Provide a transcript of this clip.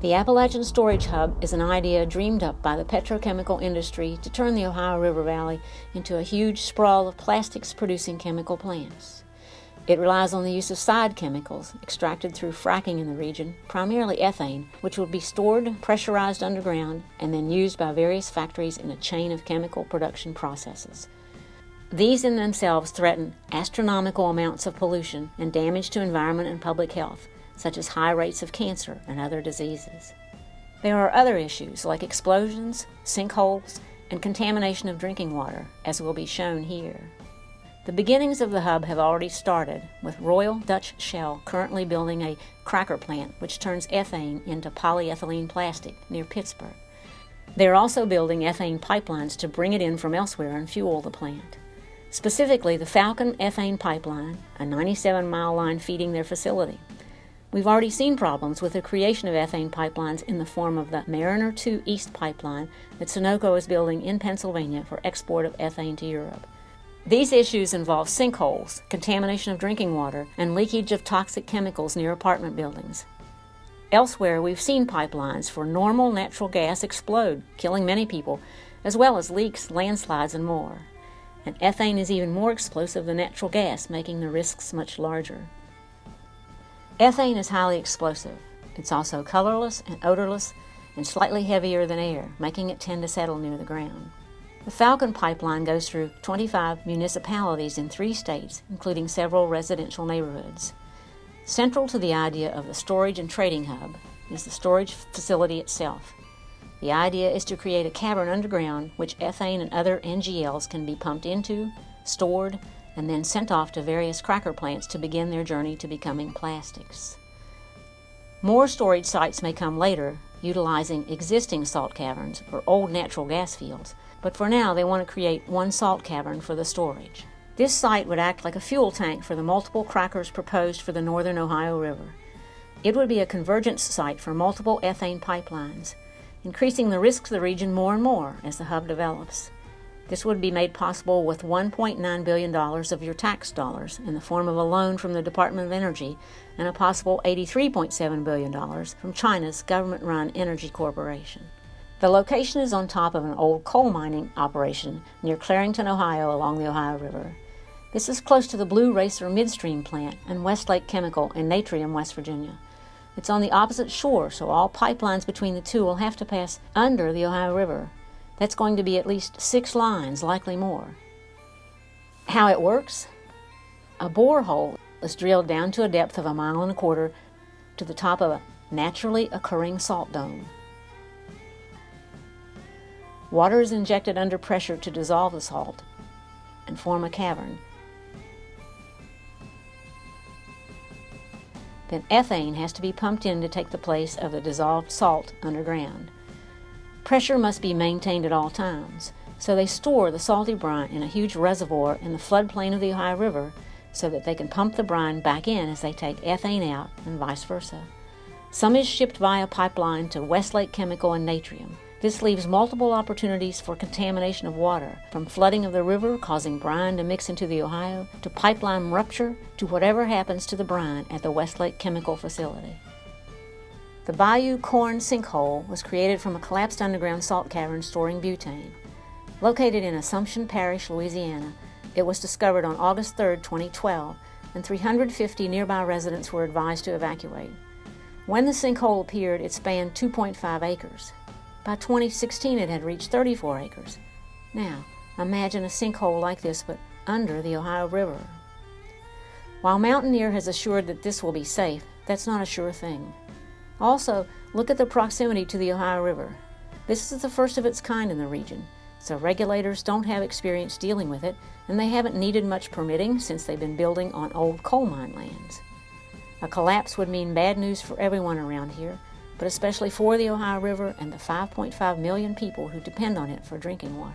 The Appalachian Storage Hub is an idea dreamed up by the petrochemical industry to turn the Ohio River Valley into a huge sprawl of plastics-producing chemical plants. It relies on the use of side chemicals extracted through fracking in the region, primarily ethane, which will be stored pressurized underground and then used by various factories in a chain of chemical production processes. These in themselves threaten astronomical amounts of pollution and damage to environment and public health, such as high rates of cancer and other diseases. There are other issues like explosions, sinkholes, and contamination of drinking water, as will be shown here. The beginnings of the hub have already started, with Royal Dutch Shell currently building a cracker plant which turns ethane into polyethylene plastic near Pittsburgh. They are also building ethane pipelines to bring it in from elsewhere and fuel the plant. Specifically, the Falcon ethane pipeline, a 97-mile line feeding their facility. We've already seen problems with the creation of ethane pipelines in the form of the Mariner 2 East pipeline that Sunoco is building in Pennsylvania for export of ethane to Europe. These issues involve sinkholes, contamination of drinking water, and leakage of toxic chemicals near apartment buildings. Elsewhere, we've seen pipelines for normal natural gas explode, killing many people, as well as leaks, landslides, and more. And ethane is even more explosive than natural gas, making the risks much larger. Ethane is highly explosive. It's also colorless and odorless and slightly heavier than air, making it tend to settle near the ground. The Falcon pipeline goes through 25 municipalities in 3 states, including several residential neighborhoods. Central to the idea of the storage and trading hub is the storage facility itself. The idea is to create a cavern underground which ethane and other NGLs can be pumped into, stored, and then sent off to various cracker plants to begin their journey to becoming plastics. More storage sites may come later, utilizing existing salt caverns or old natural gas fields, but for now they want to create one salt cavern for the storage. This site would act like a fuel tank for the multiple crackers proposed for the northern Ohio River. It would be a convergence site for multiple ethane pipelines, increasing the risks of the region more and more as the hub develops. This would be made possible with $1.9 billion of your tax dollars in the form of a loan from the Department of Energy and a possible $83.7 billion from China's government-run energy corporation. The location is on top of an old coal mining operation near Clarington, Ohio, along the Ohio River. This is close to the Blue Racer Midstream plant and Westlake Chemical in Natrium, West Virginia. It's on the opposite shore, so all pipelines between the two will have to pass under the Ohio River. That's going to be at least 6 lines, likely more. How it works? A borehole is drilled down to a depth of 1.25 miles to the top of a naturally occurring salt dome. Water is injected under pressure to dissolve the salt and form a cavern. Then ethane has to be pumped in to take the place of the dissolved salt underground. Pressure must be maintained at all times, so they store the salty brine in a huge reservoir in the floodplain of the Ohio River so that they can pump the brine back in as they take ethane out and vice versa. Some is shipped via pipeline to Westlake Chemical and Natrium. This leaves multiple opportunities for contamination of water, from flooding of the river causing brine to mix into the Ohio, to pipeline rupture, to whatever happens to the brine at the Westlake Chemical facility. The Bayou Corne sinkhole was created from a collapsed underground salt cavern storing butane. Located in Assumption Parish, Louisiana, it was discovered on August 3, 2012, and 350 nearby residents were advised to evacuate. When the sinkhole appeared, it spanned 2.5 acres. By 2016, it had reached 34 acres. Now, imagine a sinkhole like this, but under the Ohio River. While Mountaineer has assured that this will be safe, that's not a sure thing. Also, look at the proximity to the Ohio River. This is the first of its kind in the region, so regulators don't have experience dealing with it, and they haven't needed much permitting since they've been building on old coal mine lands. A collapse would mean bad news for everyone around here, but especially for the Ohio River and the 5.5 million people who depend on it for drinking water.